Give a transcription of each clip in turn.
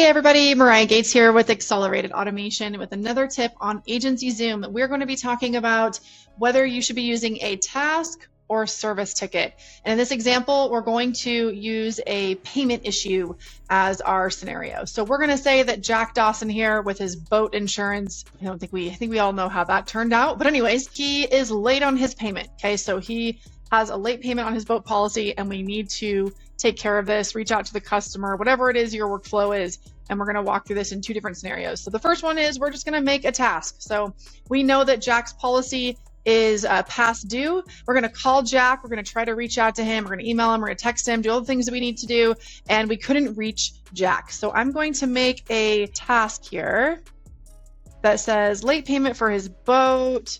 everybody, Mariah Gates here with Accelerated Automation with another tip on AgencyZoom. We're going to be talking about whether you should be using a task or service ticket. And in this example, we're going to use a payment issue as our scenario. So we're going to say that Jack Dawson here with his boat insurance, I think we all know how that turned out. But anyways, he is late on his payment. Okay, so he has a late payment on his boat policy and we need to take care of this, reach out to the customer, whatever it is your workflow is. And we're going to walk through this in two different scenarios. So the first one is we're just going to make a task. So we know that Jack's policy is past due. We're going to call Jack. We're going to try to reach out to him. We're going to email him. We're going to text him, do all the things that we need to do. And we couldn't reach Jack. So I'm going to make a task here that says late payment for his boat.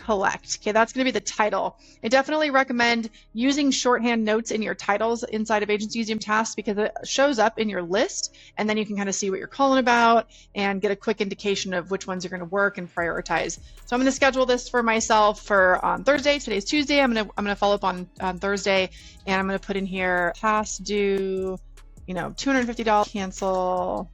Collect. Okay, that's going to be the title. I definitely recommend using shorthand notes in your titles inside of AgencyZoom tasks because it shows up in your list and then you can kind of see what you're calling about and get a quick indication of which ones are going to work and prioritize. So I'm going to schedule this for myself for on Thursday. Today's Tuesday. I'm going to follow up on Thursday and I'm going to put in here past due, $250 cancel.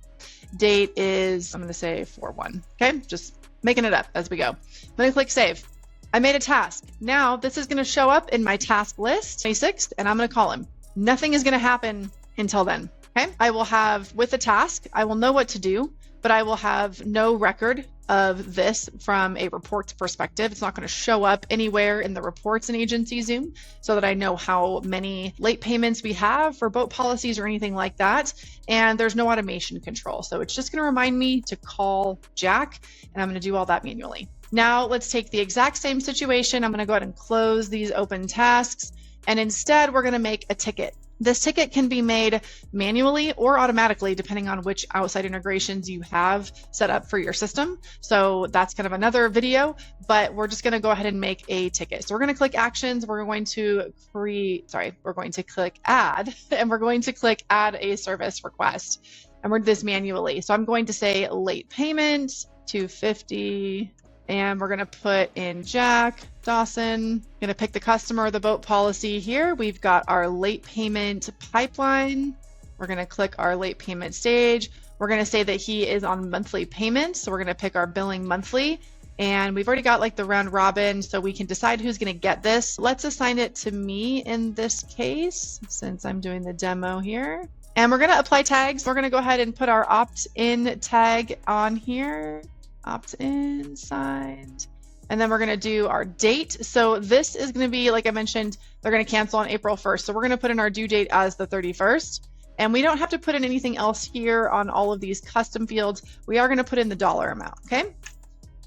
Date is, I'm going to say 4/1. Okay, just making it up as we go. I'm going to click save. I made a task. Now this is going to show up in my task list, 26th, and I'm going to call him. Nothing is going to happen until then. Okay. I will have with the task, I will know what to do, but I will have no record of this from a reports perspective. It's not going to show up anywhere in the reports in AgencyZoom so that I know how many late payments we have for boat policies or anything like that. And there's no automation control. So it's just going to remind me to call Jack and I'm going to do all that manually. Now let's take the exact same situation. I'm going to go ahead and close these open tasks. And instead we're going to make a ticket. This ticket can be made manually or automatically depending on which outside integrations you have set up for your system. So that's kind of another video, but we're just going to go ahead and make a ticket. So we're going to click actions. We're going to click add and we're going to click add a service request and we're doing this manually. So I'm going to say late payment $250. And we're going to put in Jack Dawson. Going to pick the customer or the boat policy here. We've got our late payment pipeline. We're going to click our late payment stage. We're going to say that he is on monthly payments. So we're going to pick our billing monthly. And we've already got like the round robin, so we can decide who's going to get this. Let's assign it to me in this case, since I'm doing the demo here. And we're going to apply tags. We're going to go ahead and put our opt-in tag on here. Opt-in, signed, and then we're going to do our date. So this is going to be, like I mentioned, they're going to cancel on April 1st. So we're going to put in our due date as the 31st. And we don't have to put in anything else here on all of these custom fields. We are going to put in the dollar amount, okay?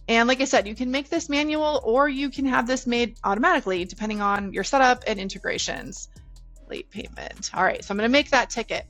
And like I said, you can make this manual or you can have this made automatically depending on your setup and integrations. Late payment. All right, so I'm going to make that ticket.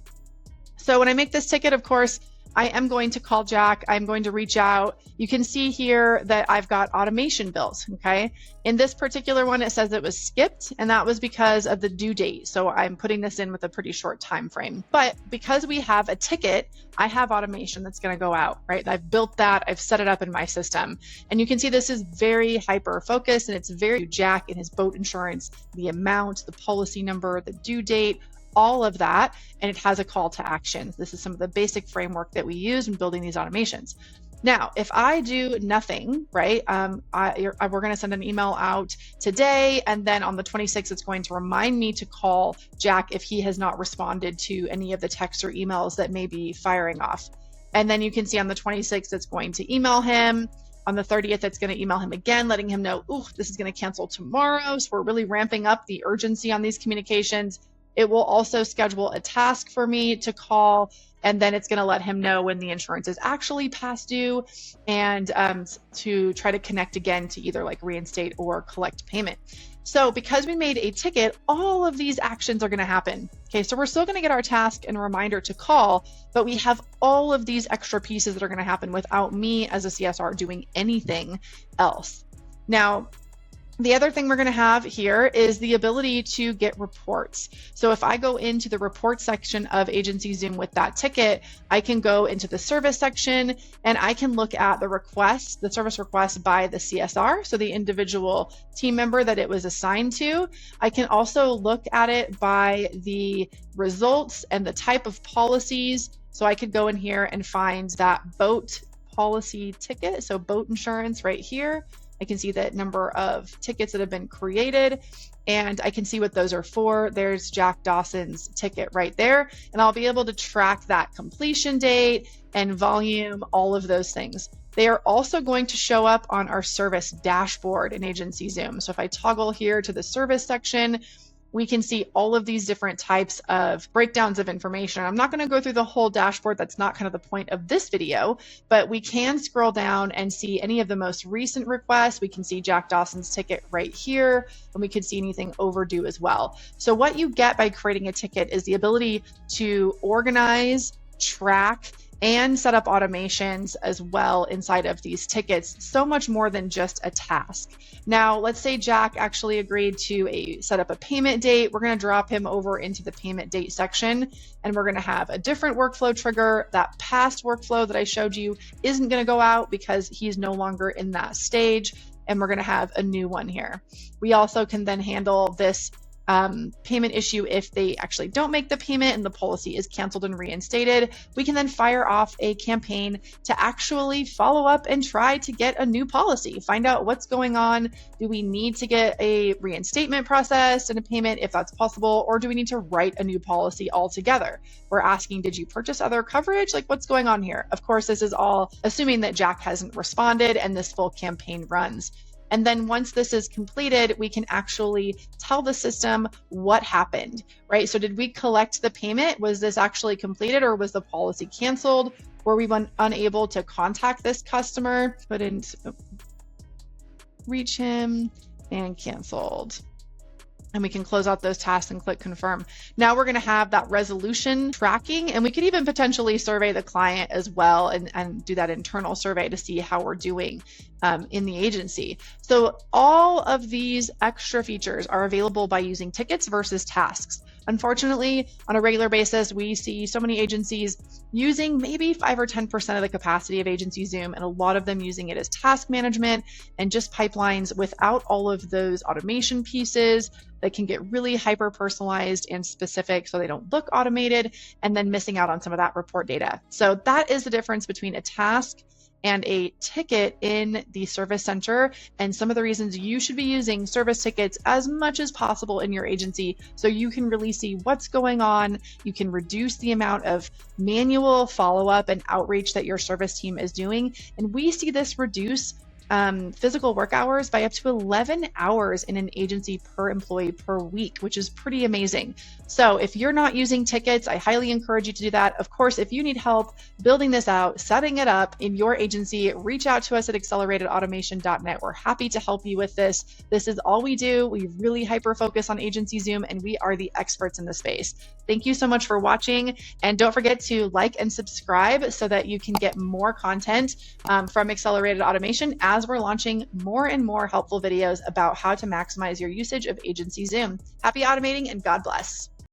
So when I make this ticket, of course, I am going to call Jack. I'm going to reach out. You can see here that I've got automation built, okay? In this particular one, it says it was skipped, and that was because of the due date. So I'm putting this in with a pretty short time frame. But because we have a ticket, I have automation that's going to go out, right? I've built that. I've set it up in my system. And you can see this is very hyper-focused, and it's very Jack and his boat insurance, the amount, the policy number, the due date, all of that, and it has a call to action. This is some of the basic framework that we use in building these automations. Now, if I do nothing, right, we're going to send an email out today, and then on the 26th, it's going to remind me to call Jack if he has not responded to any of the texts or emails that may be firing off. And then you can see on the 26th, it's going to email him. On the 30th, it's going to email him again, letting him know, ooh, this is going to cancel tomorrow. So we're really ramping up the urgency on these communications. It will also schedule a task for me to call, and then it's going to let him know when the insurance is actually past due and to try to connect again to either like reinstate or collect payment. So because we made a ticket, all of these actions are going to happen. Okay, so we're still going to get our task and reminder to call, but we have all of these extra pieces that are going to happen without me as a CSR doing anything else. Now, the other thing we're going to have here is the ability to get reports. So if I go into the report section of AgencyZoom with that ticket, I can go into the service section and I can look at the request, the service request by the CSR, so the individual team member that it was assigned to. I can also look at it by the results and the type of policies. So I could go in here and find that boat policy ticket. So boat insurance right here. I can see the number of tickets that have been created, and I can see what those are for. There's Jack Dawson's ticket right there, and I'll be able to track that completion date and volume, all of those things. They are also going to show up on our service dashboard in AgencyZoom. So if I toggle here to the service section, we can see all of these different types of breakdowns of information. I'm not going to go through the whole dashboard. That's not kind of the point of this video, but we can scroll down and see any of the most recent requests. We can see Jack Dawson's ticket right here, and we could see anything overdue as well. So what you get by creating a ticket is the ability to organize, track, and set up automations as well inside of these tickets, so much more than just a task. Now, let's say Jack actually agreed to set up a payment date. We're going to drop him over into the payment date section, and we're going to have a different workflow trigger. That past workflow that I showed you isn't going to go out because he's no longer in that stage, and we're going to have a new one here. We also can then handle this payment issue if they actually don't make the payment and the policy is canceled and reinstated. We can then fire off a campaign to actually follow up and try to get a new policy, find out what's going on. Do we need to get a reinstatement process and a payment if that's possible, or do we need to write a new policy altogether? We're asking, did you purchase other coverage? Like, what's going on here? Of course, this is all assuming that Jack hasn't responded and this full campaign runs. And then once this is completed, we can actually tell the system what happened, right? So did we collect the payment? Was this actually completed, or was the policy canceled? Were we unable to contact this customer? Couldn't reach him and canceled. And we can close out those tasks and click confirm. Now we're going to have that resolution tracking, and we could even potentially survey the client as well and do that internal survey to see how we're doing in the agency. So all of these extra features are available by using tickets versus tasks. Unfortunately, on a regular basis, we see so many agencies using maybe 5 or 10% of the capacity of AgencyZoom, and a lot of them using it as task management and just pipelines without all of those automation pieces that can get really hyper personalized and specific so they don't look automated, and then missing out on some of that report data. So that is the difference between a task and a ticket in the service center, and some of the reasons you should be using service tickets as much as possible in your agency so you can really see what's going on. You can reduce the amount of manual follow-up and outreach that your service team is doing, and we see this reduce physical work hours by up to 11 hours in an agency per employee per week, which is pretty amazing. So if you're not using tickets, I highly encourage you to do that. Of course, if you need help building this out, setting it up in your agency, reach out to us at acceleratedautomation.net. We're happy to help you with this. This is all we do. We really hyper focus on AgencyZoom, and we are the experts in the space. Thank you so much for watching, and don't forget to like and subscribe so that you can get more content from Accelerated Automation as we're launching more and more helpful videos about how to maximize your usage of AgencyZoom. Happy automating, and God bless.